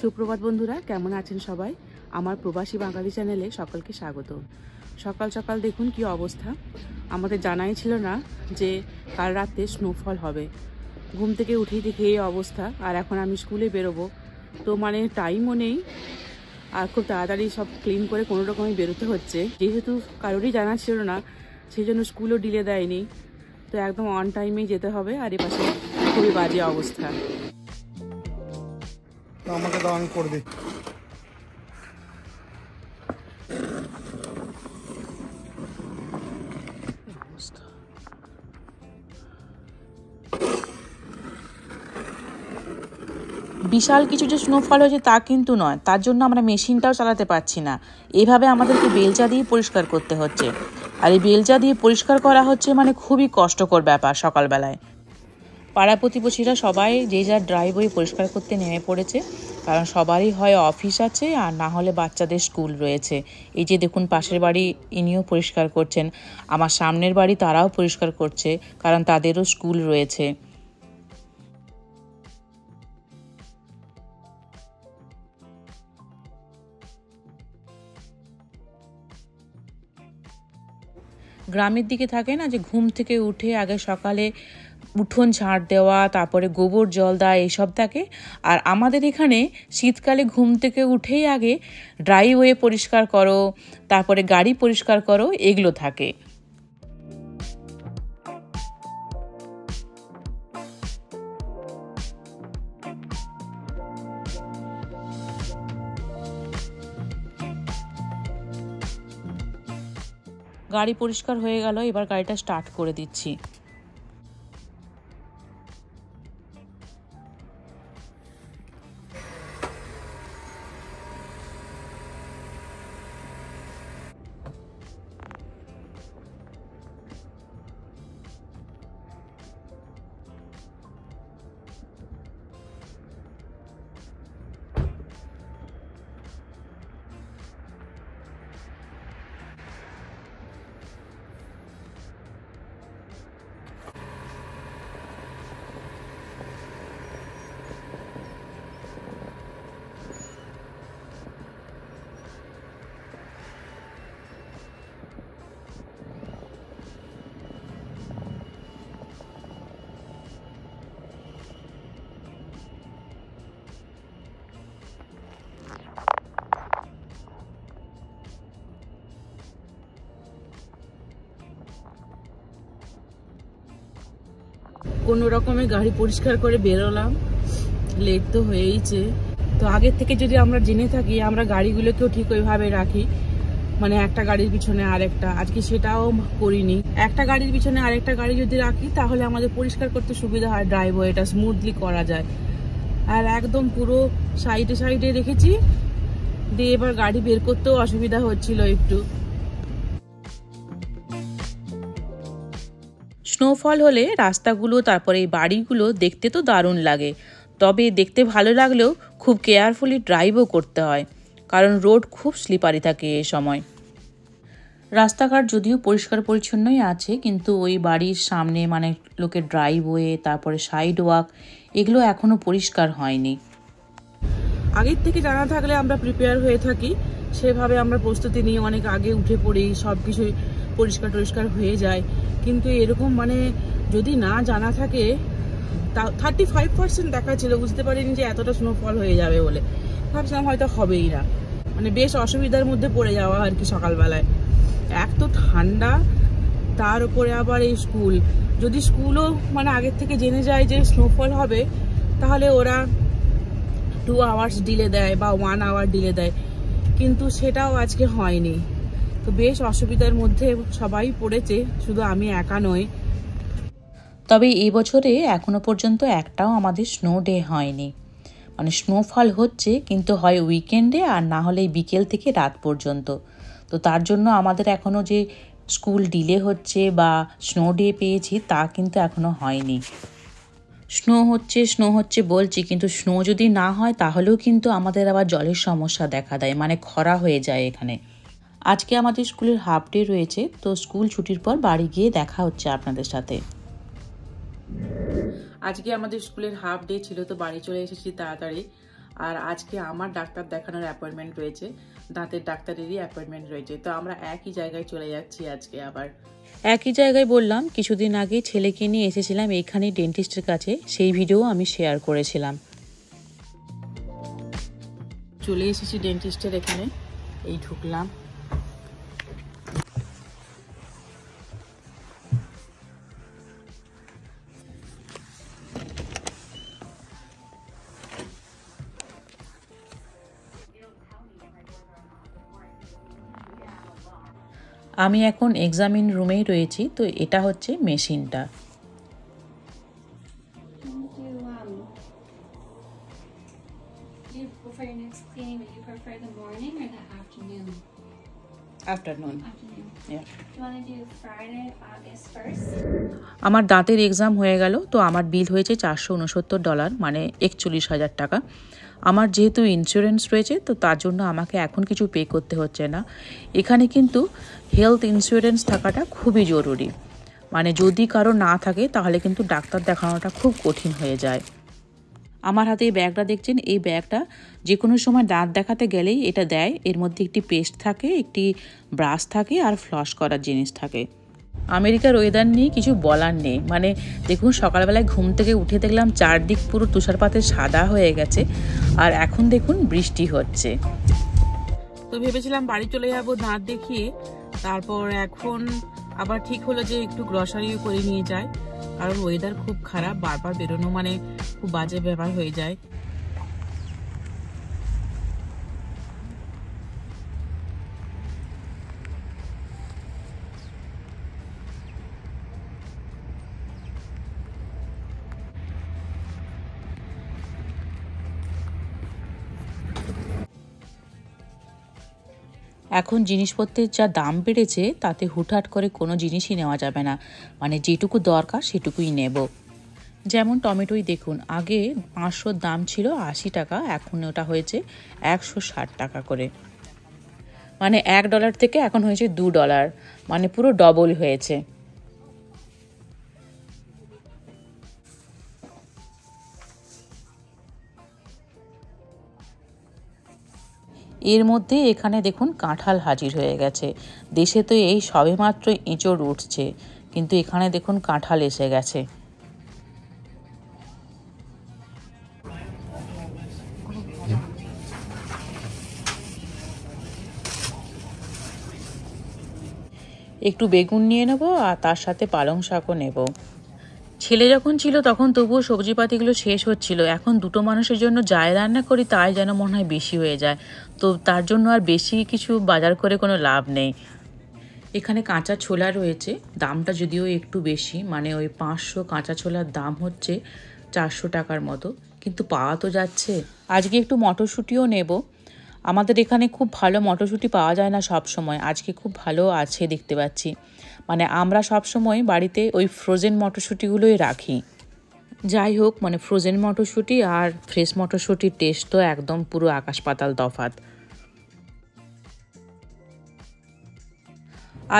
সুপ্রভাত বন্ধুরা, কেমন আছেন সবাই? আমার প্রবাসী বাঙালি চ্যানেলে সকলকে স্বাগত। সকাল সকাল দেখুন কি অবস্থা। আমাদের জানাই ছিল না যে কাল রাতে স্নোফল হবে। ঘুম থেকে উঠেই দেখি এই অবস্থা, আর এখন আমি স্কুলে বেরোবো, তো মানে টাইমও নেই, আর খুব তাড়াতাড়ি সব ক্লিন করে কোনো রকমই বেরোতে হচ্ছে। যেহেতু কারোরই জানা ছিল না, সেই জন্য স্কুলও ডিলে দেয়নি, তো একদম অন টাইমেই যেতে হবে। আর এপাশে খুবই বাজে অবস্থা। আমাকে দাও, আমি করে দিই। বিশাল কিছু যে স্নোফল হয়েছে তা কিন্তু নয়, তার জন্য আমরা মেশিনটাও চালাতে পারছি না। এইভাবে আমাদেরকে বেলচা দিয়ে পরিষ্কার করতে হচ্ছে, আর এই বেলচা দিয়ে পরিষ্কার করা হচ্ছে মানে খুবই কষ্টকর ব্যাপার। সকালবেলায় পাড়া প্রতিবেশীরা সবাই যে যার ড্রাইভওয়ে পরিষ্কার করতে নেমে পড়েছে, কারণ সবারই হয় অফিস আছে আর না হলে বাচ্চাদের স্কুল রয়েছে। এই যে দেখুন, পাশের বাড়ি ইনিও পরিষ্কার করছেন, আমার সামনের বাড়ি তারাও পরিষ্কার করছে, কারণ তাদেরও স্কুল রয়েছে। গ্রামের দিকে থাকে না যে ঘুম থেকে উঠে আগে সকালে উঠোন ঝাড় দেওয়া, তারপরে গোবর জল দেওয়া, এইসব থাকে। আর আমাদের এখানে শীতকালে ঘুম থেকে উঠেই আগে ড্রাইওয়ে পরিষ্কার করো, তারপরে গাড়ি পরিষ্কার করো, এগুলো থাকে। গাড়ি পরিষ্কার হয়ে গেল, এবার গাড়িটা স্টার্ট করে দিচ্ছি। কোনো রকমে গাড়ি পরিষ্কার করে বেরোলাম, লেট তো হয়েইছে। তো আগের থেকে যদি আমরা জেনে থাকি, আমরা গাড়িগুলোকেও ঠিক ওইভাবে রাখি, মানে একটা গাড়ির পিছনে আরেকটা। আজকে সেটাও করিনি। একটা গাড়ির পিছনে আরেকটা গাড়ি যদি রাখি, তাহলে আমাদের পরিষ্কার করতে সুবিধা হয়, ড্রাইভওয়েটা স্মুথলি করা যায়। আর একদম পুরো সাইডে সাইডে রেখেছি, দিয়ে এবার গাড়ি বের করতেও অসুবিধা হচ্ছিল একটু। স্নোফল হলে রাস্তাগুলো, তারপরে এই বাড়িগুলো দেখতে তো দারুণ লাগে, তবে দেখতে ভালো লাগলেও খুব কেয়ারফুলি ড্রাইভও করতে হয়, কারণ রোড খুব স্লিপারি থাকে এই সময়। রাস্তাঘাট যদিও পরিষ্কার পরিচ্ছন্নই আছে, কিন্তু ওই বাড়ির সামনে মানে লোকের ড্রাইভওয়ে, তারপরে সাইড ওয়াক, এগুলো এখনও পরিষ্কার হয়নি। আগের থেকে জানা থাকলে আমরা প্রিপেয়ার হয়ে থাকি, সেভাবে আমরা প্রস্তুতি নিয়ে অনেক আগে উঠে পড়ি, সব কিছুই পরিষ্কার টরিষ্কার হয়ে যায়। কিন্তু এরকম মানে যদি না জানা থাকে, তা 35% দেখা ছিল, বুঝতে পারিনি যে এতটা স্নোফল হয়ে যাবে বলে। ভাবছিলাম হয়তো হবেই না, মানে বেশ অসুবিধার মধ্যে পড়ে যাওয়া আর কি। সকালবেলায় এক তো ঠান্ডা, তার উপরে আবার এই স্কুল। যদি স্কুলও মানে আগের থেকে জেনে যায় যে স্নোফল হবে, তাহলে ওরা 2 আওয়ার্স ডিলে দেয় বা 1 আওয়ার ডিলে দেয়, কিন্তু সেটাও আজকে হয়নি। তো বেশ অসুবিধার মধ্যে সবাই পড়েছে, শুধু আমি একা নই। তবে এই বছরে এখনো পর্যন্ত একটাও আমাদের স্নো ডে হয়নি, মানে স্নোফল হচ্ছে কিন্তু হয় উইকেন্ডে আর না হলে বিকেল থেকে রাত পর্যন্ত। তো তার জন্য আমাদের এখনও যে স্কুল ডিলে হচ্ছে বা স্নো ডে পেয়েছি তা কিন্তু এখনও হয়নি। স্নো হচ্ছে বলছি, কিন্তু স্নো যদি না হয় তাহলেও কিন্তু আমাদের আবার জলের সমস্যা দেখা দেয়, মানে খরা হয়ে যায় এখানে। আজকে আমাদের স্কুলের হাফ ডে রয়েছে, তো স্কুল ছুটির পর বাড়ি গিয়ে দেখা হচ্ছে আপনাদের সাথে। আজকে আমাদের স্কুলের হাফ ডে ছিল, তো বাড়ি চলে এসেছি তাড়াতাড়ি। আর আজকে আমার ডাক্তার দেখানোর অ্যাপয়েন্টমেন্ট রয়েছে, দাঁতের ডাক্তারেরই অ্যাপয়েন্টমেন্ট রয়েছে। তো আমরা একই জায়গায় চলে যাচ্ছি আজকে আবার। একই জায়গায় বললাম, কিছুদিন আগে ছেলেকে নিয়ে এসেছিলাম এইখানে ডেন্টিস্টের কাছে, সেই ভিডিও আমি শেয়ার করেছিলাম। চলে এসেছি ডেন্টিস্টের এখানে, এই ঢুকলাম। আমি এখন এক্সামিন রুমেই রয়েছি। তো এটা হচ্ছে মেশিনটা। আমার দাঁতের এক্সাম হয়ে গেল। তো আমার বিল হয়েছে $469, মানে 41,000 টাকা। আমার যেহেতু ইন্স্যুরেন্স রয়েছে, তো তার জন্য আমাকে এখন কিছু পে করতে হচ্ছে না। এখানে কিন্তু হেলথ ইন্স্যুরেন্স থাকাটা খুবই জরুরি, মানে যদি কারো না থাকে তাহলে কিন্তু ডাক্তার দেখানোটা খুব কঠিন হয়ে যায়। আমার হাতে এই ব্যাগটা দেখছেন, এই ব্যাগটা যে কোনো সময় দাঁত দেখাতে গেলেই এটা দেয়। এর মধ্যে একটি পেস্ট থাকে, একটি ব্রাশ থাকে আর ফ্লস করার জিনিস থাকে। আমেরিকার ওয়েদার নিয়ে কিছু বলার নেই, মানে দেখুন সকালবেলায় ঘুম থেকে উঠে দেখলাম চারদিক পুরো তুষারপাতে সাদা হয়ে গেছে, আর এখন দেখুন বৃষ্টি হচ্ছে। তো ভেবেছিলাম বাড়ি চলে যাব দাঁত দেখিয়ে, তারপর এখন আবার ঠিক হলো যে একটু গ্রসারিও করে নিয়ে যায়, কারণ ওয়েদার খুব খারাপ, বারবার বেরোনো মানে খুব বাজে ব্যাপার হয়ে যায়। এখন জিনিসপত্রের যা দাম বেড়েছে, তাতে হুটহাট করে কোনো জিনিসই নেওয়া যাবে না, মানে যেটুকু দরকার সেটুকুই নেব। যেমন টমেটোই দেখুন, আগে 500 দাম ছিল 80 টাকা, এখন ওটা হয়েছে 160 টাকা করে, মানে $1 থেকে এখন হয়েছে $2, মানে পুরো ডবল হয়েছে। এর মধ্যে এখানে দেখুন কাঁঠাল হাজির হয়ে গেছে। দেশে তো এই সবেমাত্র এঁচড় উঠছে, কিন্তু এখানে দেখুন কাঁঠাল এসে গেছে। একটু বেগুন নিয়ে নেব, আর তার সাথে পালং শাকও নেব। ছেলে যখন ছিল তখন তবুও সবজিপাতিগুলো শেষ হচ্ছিল, এখন দুটো মানুষের জন্য যাই রান্না করি তাই যেন মনে হয় বেশি হয়ে যায়। তো তার জন্য আর বেশি কিছু বাজার করে কোনো লাভ নেই। এখানে কাঁচা ছোলা রয়েছে, দামটা যদিও একটু বেশি, মানে ওই 500 কাঁচা ছোলার দাম হচ্ছে 400 টাকার মতো, কিন্তু পাওয়া তো যাচ্ছে। আজকে একটু মটরশুঁটিও নেব। আমাদের এখানে খুব ভালো মটরশুঁটি পাওয়া যায় না সব সময়, আজকে খুব ভালো আছে দেখতে পাচ্ছি। মানে আমরা সব সময় বাড়িতে ওই ফ্রোজেন মটরশুঁটিগুলোই রাখি। যাই হোক, মানে ফ্রোজেন মটরশুঁটি আর ফ্রেশ মটরশুঁটির টেস্ট তো একদম পুরো আকাশ পাতাল তফাৎ।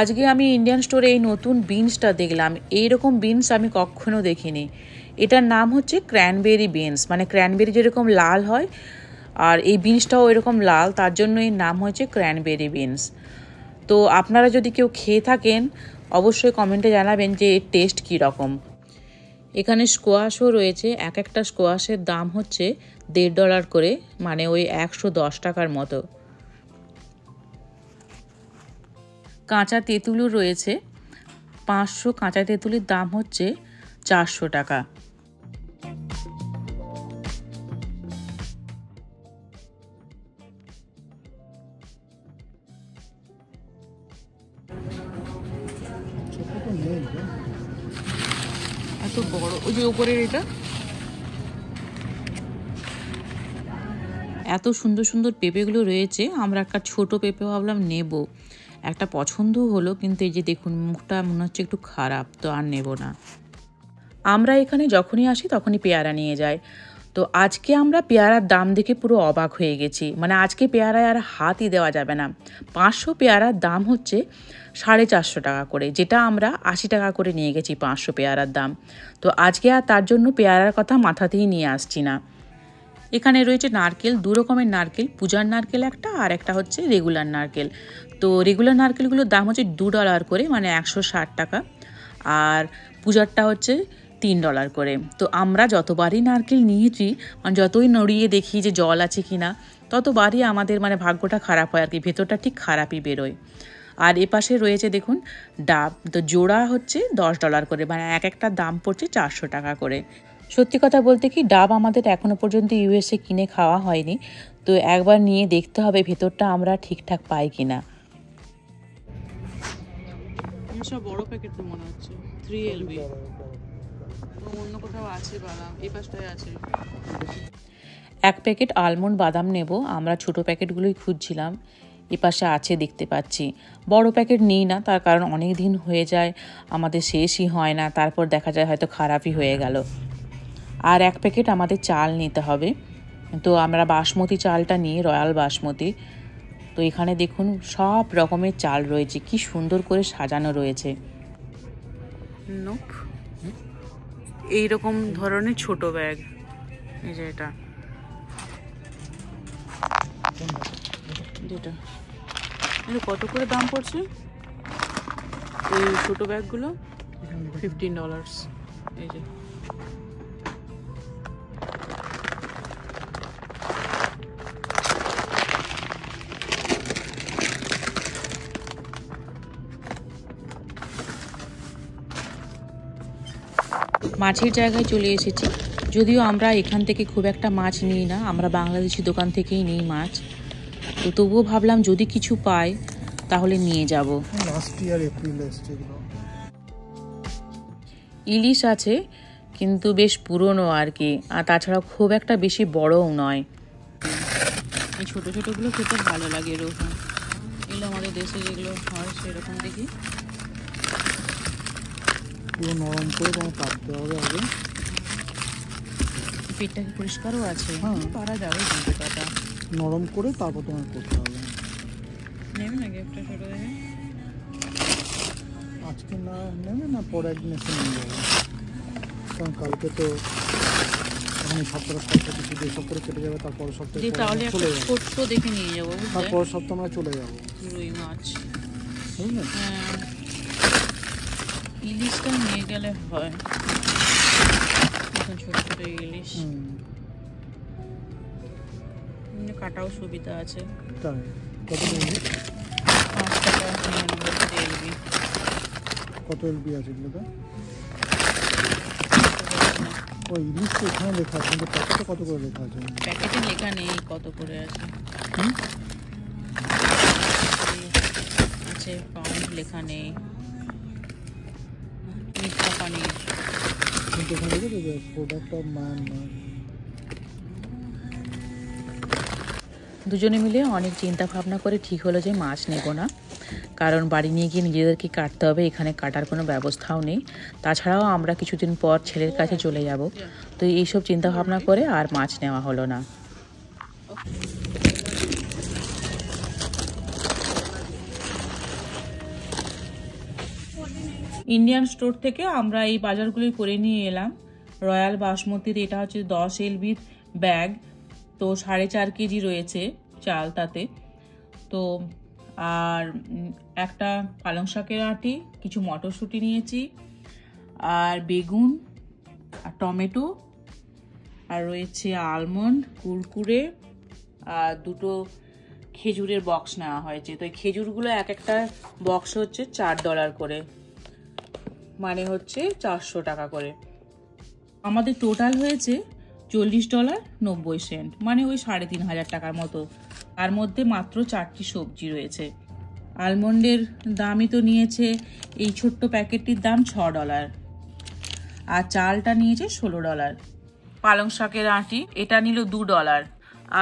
আজকে আমি ইন্ডিয়ান স্টোরে এই নতুন বিনসটা দেখলাম, এইরকম বিনস আমি কখনো দেখিনি। এটার নাম হচ্ছে ক্র্যানবেরি বিনস, মানে ক্র্যানবেরি যেরকম লাল হয় আর এই বিনসটাও এরকম লাল, তার জন্য এর নাম হচ্ছে ক্র্যানবেরি বিনস। তো আপনারা যদি কেউ খেয়ে থাকেন অবশ্যই কমেন্টে জানাবেন যে এর টেস্ট কী রকম। এখানে স্কোয়াশও রয়েছে, এক একটা স্কোয়াশের দাম হচ্ছে $1.5 করে, মানে ওই 110 টাকার মতো। কাঁচা তেঁতুলও রয়েছে, 500 কাঁচা তেঁতুলের দাম হচ্ছে 400 টাকা। এত বড়, ওই যে উপরের এটা এত সুন্দর সুন্দর পেঁপেগুলো রয়েছে, আমরা একটা ছোট পেঁপে ভাবলাম নেব, একটা পছন্দও হলো, কিন্তু এই যে দেখুন মুখটা মনে হচ্ছে একটু খারাপ, তো আর নেব না। আমরা এখানে যখনই আসি তখনই পেয়ারা নিয়ে যাই। তো আজকে আমরা পেয়ারার দাম দেখে পুরো অবাক হয়ে গেছি, মানে আজকে পেয়ারায় আর হাতই দেওয়া যাবে না। 500 পেয়ারার দাম হচ্ছে 450 টাকা করে, যেটা আমরা 80 টাকা করে নিয়ে গেছি 500 পেয়ারার দাম। তো আজকে আর তার জন্য পেয়ারার কথা মাথাতেই নিয়ে আসছি না। এখানে রয়েছে নারকেল, 2 রকমের নারকেল, পূজার নারকেল একটা আর একটা হচ্ছে রেগুলার নারকেল। তো রেগুলার নারকেলগুলোর দাম হচ্ছে $2 করে, মানে 160 টাকা, আর পূজারটা হচ্ছে $3 করে। তো আমরা যতবারই নারকেল নিয়েছি, মানে যতই নড়িয়ে দেখি যে জল আছে কিনা, ততবারই আমাদের মানে ভাগ্যটা খারাপ হয় আর কি, ভেতরটা ঠিক খারাপই বেরোয়। আর এপাশে রয়েছে দেখুন ডাব, তো জোড়া হচ্ছে $10 করে, মানে এক একটা দাম পড়ছে 400 টাকা করে। সত্যি কথা বলতে কি, ডাব আমাদের এখনো পর্যন্ত ইউএসএ কিনে খাওয়া হয়নি, তো একবার নিয়ে দেখতে হবে ভেতরটা আমরা ঠিকঠাক পাই কিনা। সব বড় প্যাকেট তো মনে হচ্ছে 3LB, অন্য কোথাও আছে বাদাম, এই পাশটায় আছে। 1 প্যাকেট আলমন্ড বাদাম নেব, আমরা ছোট প্যাকেটগুলোই খুঁজছিলাম, এপাশে আছে দেখতে পাচ্ছি। বড় প্যাকেট নিই না, তার কারণ অনেক দিন হয়ে যায়, আমাদের শেষই হয় না, তারপর দেখা যায় হয়তো খারাপই হয়ে গেল। আর 1 প্যাকেট আমাদের চাল নিতে হবে, তো আমরা বাসমতি চালটা নিই, রয়্যাল বাসমতি। তো এখানে দেখুন সব রকমের চাল রয়েছে, কি সুন্দর করে সাজানো রয়েছে। নোপ, এইরকম ধরনের ছোট ব্যাগ, এই যে এটা, যেটা এটা কত করে দাম পড়ছে এই ছোট ব্যাগগুলো? $15। এই যে মাছের জায়গায় চলে এসেছি, যদিও আমরা এখান থেকে খুব একটা মাছ নিই না, আমরা বাংলাদেশি দোকান থেকেই নিই মাছ, তো তবুও ভাবলাম যদি কিছু পাই তাহলে নিয়ে যাব। লাস্ট ইয়ার এপ্রিলে এসেছে এগুলো। ইলিশ আছে, কিন্তু বেশ পুরনো আর কি, আর তাছাড়া খুব একটা বেশি বড়ও নয়। এই ছোটো ছোটোগুলো খেতে ভালো লাগে, এরকম এগুলো আমাদের দেশে যেগুলো হয় সেরকম দেখি। পুরো নরম করে তোমার কাটতে হবে আগে। পেটটা কি পরিষ্কারও আছে? হ্যাঁ, পারা যাবে কিন্তু কাটা। নরম করে তারপর তোমার করতে হবে। নেবে নাকি একটা ছোটো দেখে? আজকে না নেবে না, পরে একদিন এসে নিয়ে যাবে, কারণ কালকে তো এখন সপ্তাহে খরচা কিছু 2 সপ্তাহে কেটে যাবে, তারপরে সপ্তাহে তাহলে চলে একটা যাবে, ছোট্ট দেখে নিয়ে যাবো, তারপরের সপ্তাহে আমরা চলে যাবো, রুই মাছ। বুঝলেন? হ্যাঁ, ইলিশটা নিয়ে গেলে হয়, এখন ছোট ছোট ইলিশ কাটাও সুবিধা আছে। তাই কত নেবে? 5 টাকা নিয়ে নেবো, এলবি। কত এলবি আছে এগুলোতে? ওই ইলিশ তো এখানে লেখা আছে, কিন্তু প্যাকেটে কত করে লেখা আছে? প্যাকেটে লেখা নেই কত করে আছে, আছে পাউন্ড লেখা নেই, মিঠা পানি। কিন্তু এখানে লিখে দেবে প্রোডাক্ট অফ মায়ানমার। দুজনে মিলে অনেক চিন্তা ভাবনা করে ঠিক হলো যে মাছ নেব না, কারণ বাড়ি নিয়ে গিয়ে নিজেদেরকে কাটতে হবে, এখানে কাটার কোনো ব্যবস্থাও নেই। তাছাড়াও আমরা কিছুদিন পর ছেলের কাছে চলে যাব, তো এইসব চিন্তা ভাবনা করে আর মাছ নেওয়া হলো না। ইন্ডিয়ান স্টোর থেকে আমরা এই বাজারগুলি করে নিয়ে এলাম। রয়্যাল বাসমতির এটা হচ্ছে 10 এলবির ব্যাগ, তো 4.5 কেজি রয়েছে চাল তাতে। তো আর একটা পালং শাকের আঁটি, কিছু মটরশুঁটি নিয়েছি, আর বেগুন আর টমেটো, আর রয়েছে আলমন্ড, কুরকুরে, আর 2টো খেজুরের বক্স নেওয়া হয়েছে। তো এই খেজুরগুলো এক একটা বক্স হচ্ছে $4 করে, মানে হচ্ছে 400 টাকা করে। আমাদের টোটাল হয়েছে $40.90, মানে ওই 3,500 টাকার মতো। তার মধ্যে মাত্র 4টি সবজি রয়েছে। আলমন্ডের দামই তো নিয়েছে, এই ছোট্ট প্যাকেটটির দাম $6, আর চালটা নিয়েছে $16। পালং শাকের আঁটি এটা নিল $2,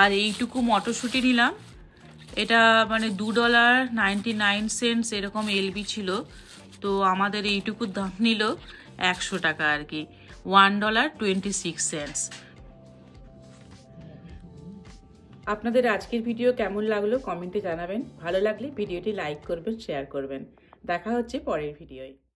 আর এইটুকু মটরশুঁটি নিলাম, এটা মানে $2.99 এরকম এলবি ছিল, তো আমাদের এইটুকুর দাম নিল 100 টাকা আর কি, $1.26। আপনাদের আজকের ভিডিও কেমন লাগলো কমেন্টে জানাবেন, ভালো লাগলে ভিডিওটি লাইক করবেন, শেয়ার করবেন। দেখা হচ্ছে পরের ভিডিওয়।